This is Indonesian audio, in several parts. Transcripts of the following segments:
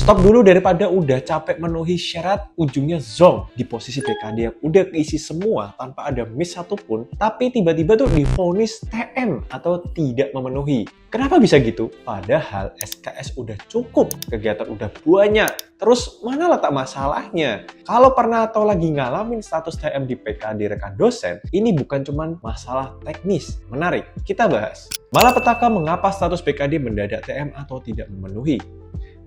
Stop dulu daripada udah capek memenuhi syarat, ujungnya zong di posisi BKD yang udah keisi semua tanpa ada miss satupun, tapi tiba-tiba tuh divonis TM atau tidak memenuhi. Kenapa bisa gitu? Padahal SKS udah cukup, kegiatan udah banyak. Terus mana letak masalahnya? Kalau pernah atau lagi ngalamin status TM di PKD rekan dosen, ini bukan cuma masalah teknis. Menarik, kita bahas. Malapetaka mengapa status PKD mendadak TM atau tidak memenuhi?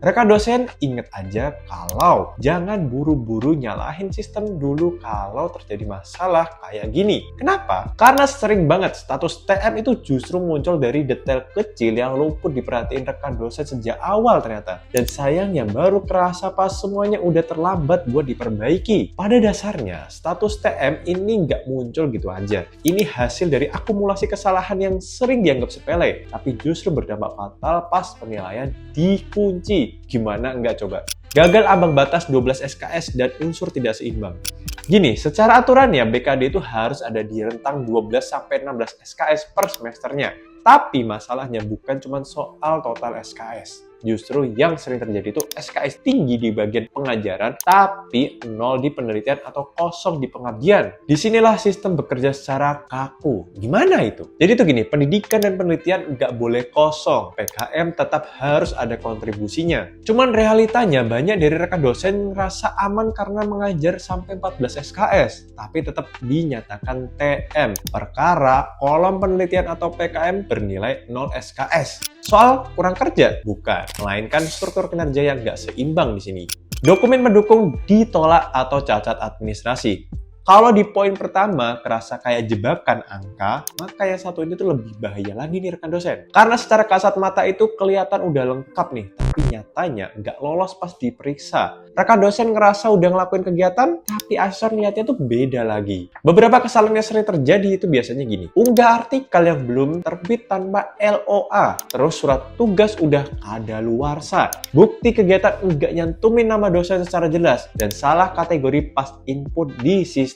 Rekan dosen, inget aja kalau jangan buru-buru nyalahin sistem dulu kalau terjadi masalah kayak gini. Kenapa? Karena sering banget status TM itu justru muncul dari detail kecil yang luput diperhatiin rekan dosen sejak awal ternyata. Dan sayangnya baru kerasa pas semuanya udah terlambat buat diperbaiki. Pada dasarnya, status TM ini nggak muncul gitu aja. Ini hasil dari akumulasi kesalahan yang sering dianggap sepele, tapi justru berdampak fatal pas penilaian dikunci. Gimana enggak coba? Gagal ambang batas 12 SKS dan unsur tidak seimbang. Gini, secara aturannya BKD itu harus ada di rentang 12-16 SKS per semesternya. Tapi masalahnya bukan cuma soal total SKS. Justru yang sering terjadi itu SKS tinggi di bagian pengajaran, tapi 0 di penelitian atau kosong di pengabdian. Disinilah sistem bekerja secara kaku. Gimana itu? Jadi tuh gini, pendidikan dan penelitian nggak boleh kosong. PKM tetap harus ada kontribusinya. Cuman realitanya banyak dari rekan dosen ngerasa aman karena mengajar sampai 14 SKS, tapi tetap dinyatakan TM. Perkara kolom penelitian atau PKM bernilai 0 SKS. Soal kurang kerja? Bukan, melainkan struktur kinerja yang nggak seimbang di sini. Dokumen mendukung ditolak atau cacat administrasi. Kalau di poin pertama kerasa kayak jebakan angka, maka yang satu ini tuh lebih bahaya lagi nih rekan dosen. Karena secara kasat mata itu kelihatan udah lengkap nih, tapi nyatanya nggak lolos pas diperiksa. Rekan dosen ngerasa udah ngelakuin kegiatan, tapi asesor niatnya tuh beda lagi. Beberapa kesalahan yang sering terjadi itu biasanya gini. Unggah artikel yang belum terbit tanpa LOA, terus surat tugas udah kadaluarsa, bukti kegiatan nggak nyantumin nama dosen secara jelas, dan salah kategori pas input di sistem.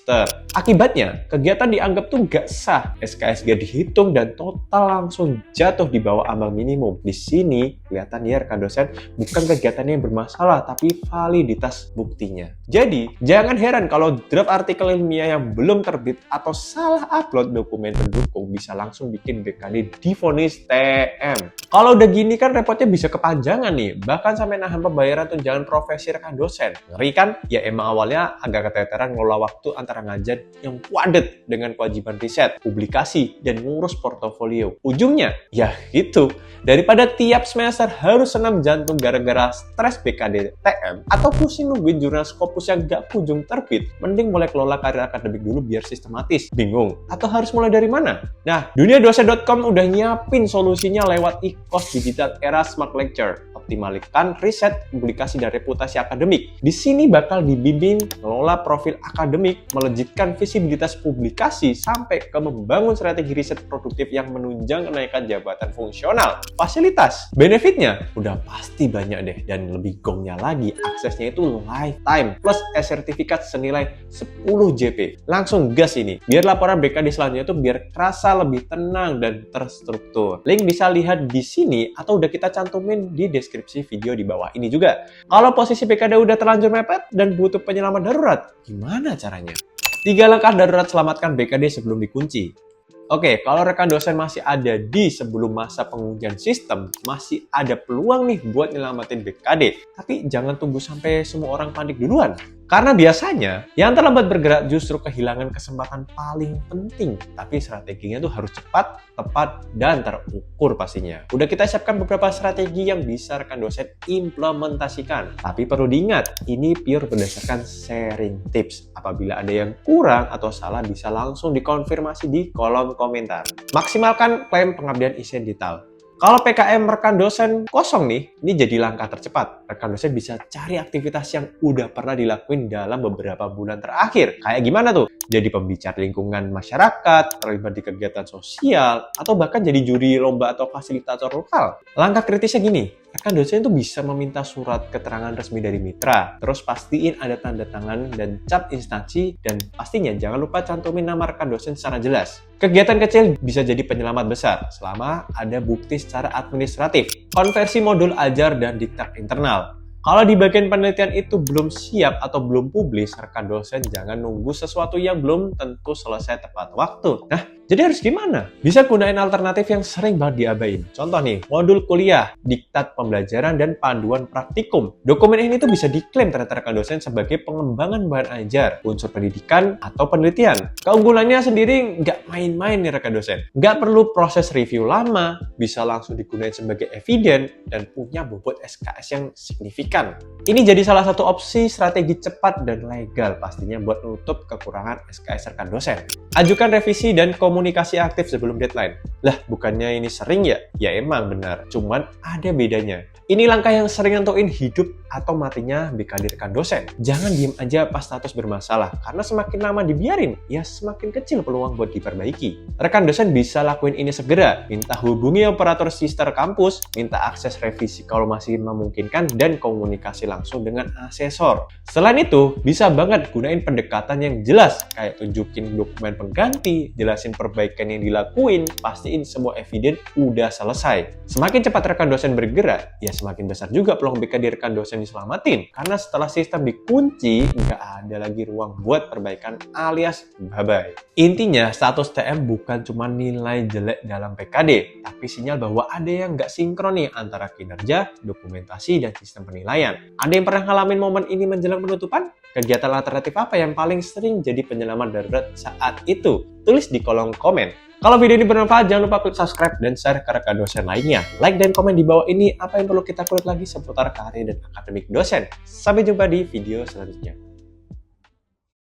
Akibatnya, kegiatan dianggap tuh nggak sah, SKS gak dihitung, dan total langsung jatuh di bawah ambang minimum. Di sini, kelihatan ya rekan dosen, bukan kegiatannya yang bermasalah, tapi validitas buktinya. Jadi, jangan heran kalau draft artikel ilmiah yang belum terbit atau salah upload dokumen pendukung bisa langsung bikin BKD divonis TM. Kalau udah gini kan repotnya bisa kepanjangan nih, bahkan sampai nahan pembayaran tunjangan profesi rekan dosen. Ngeri kan? Ya emang awalnya agak keteteran ngelola waktu antara ngajar yang padat dengan kewajiban riset, publikasi, dan ngurus portofolio. Ujungnya, ya gitu. Daripada tiap semester harus senam jantung gara-gara stres BKD TM, atau pusing nungguin jurnal Scopus yang gak kunjung terbit, mending mulai kelola karir akademik dulu biar sistematis. Bingung? Atau harus mulai dari mana? Nah, duniadosen.com udah nyiapin solusinya lewat e-course digital era Smart Lecture. Optimalkan riset, publikasi, dan reputasi akademik. Di sini bakal dibimbing ngelola profil akademik, melejitkan visibilitas publikasi, sampai ke membangun strategi riset produktif yang menunjang kenaikan jabatan fungsional. Fasilitas, benefitnya udah pasti banyak deh, dan lebih gongnya lagi, aksesnya itu lifetime, plus sertifikat senilai 10 JP. Langsung gas ini, biar laporan BKD selanjutnya tuh biar kerasa lebih tenang dan terstruktur. Link bisa lihat di sini, atau udah kita cantumin di deskripsi video di bawah ini juga. Kalau posisi BKD udah terlanjur mepet dan butuh penyelaman darurat, gimana caranya? 3 langkah darurat selamatkan BKD sebelum dikunci. Oke, kalau rekan dosen masih ada di sebelum masa pengujian sistem, masih ada peluang nih buat nyelamatin BKD. Tapi jangan tunggu sampai semua orang panik duluan. Karena biasanya, yang terlambat bergerak justru kehilangan kesempatan paling penting. Tapi strateginya tuh harus cepat, tepat, dan terukur pastinya. Udah kita siapkan beberapa strategi yang bisa rekan dosen implementasikan. Tapi perlu diingat, ini pure berdasarkan sharing tips. Apabila ada yang kurang atau salah, bisa langsung dikonfirmasi di kolom komentar. Maksimalkan klaim pengabdian insidental. Kalau PKM rekan dosen kosong nih, ini jadi langkah tercepat. Rekan dosen bisa cari aktivitas yang udah pernah dilakuin dalam beberapa bulan terakhir. Kayak gimana tuh? Jadi pembicara lingkungan masyarakat, terlibat di kegiatan sosial, atau bahkan jadi juri lomba atau fasilitator lokal. Langkah kritisnya gini, rekan dosen itu bisa meminta surat keterangan resmi dari mitra, terus pastiin ada tanda tangan dan cap instansi, dan pastinya jangan lupa cantumin nama rekan dosen secara jelas. Kegiatan kecil bisa jadi penyelamat besar selama ada bukti secara administratif. Konversi modul ajar dan diktat internal. Kalau di bagian penelitian itu belum siap atau belum publis, rekan dosen jangan nunggu sesuatu yang belum tentu selesai tepat waktu. Nah, jadi harus gimana? Bisa gunain alternatif yang sering banget diabain. Contoh nih, modul kuliah, diktat pembelajaran, dan panduan praktikum. Dokumen ini tuh bisa diklaim ternyata rekan dosen sebagai pengembangan bahan ajar, unsur pendidikan, atau penelitian. Keunggulannya sendiri nggak main-main nih rekan dosen. Nggak perlu proses review lama, bisa langsung digunakan sebagai eviden, dan punya bobot SKS yang signifikan. Ini jadi salah satu opsi strategi cepat dan legal pastinya buat nutup kekurangan SKS rekan dosen. Ajukan revisi dan komunikasi aktif sebelum deadline. Lah, bukannya ini sering ya? Ya emang benar, cuman ada bedanya. Ini langkah yang sering nentuin hidup atau matinya BKD rekan dosen. Jangan diem aja pas status bermasalah, karena semakin lama dibiarin, ya semakin kecil peluang buat diperbaiki. Rekan dosen bisa lakuin ini segera, minta hubungi operator sister kampus, minta akses revisi kalau masih memungkinkan, dan komunikasi langsung dengan asesor. Selain itu, bisa banget gunain pendekatan yang jelas, kayak tunjukin dokumen pengganti, jelasin perbaikan yang dilakuin, pastiin semua eviden udah selesai. Semakin cepat rekan dosen bergerak, ya semakin besar juga peluang BKD rekan dosen diselamatin. Karena setelah sistem dikunci, nggak ada lagi ruang buat perbaikan alias bye-bye. Intinya, status TM bukan cuma nilai jelek dalam PKD, tapi sinyal bahwa ada yang nggak sinkron nih antara kinerja, dokumentasi, dan sistem penilaian. Ada yang pernah ngalamin momen ini menjelang penutupan? Kegiatan alternatif apa yang paling sering jadi penyelamat darurat saat itu? Tulis di kolom komen. Kalau video ini bermanfaat, jangan lupa klik subscribe dan share ke rekan dosen lainnya. Like dan komen di bawah ini apa yang perlu kita kulik lagi seputar karir dan akademik dosen. Sampai jumpa di video selanjutnya.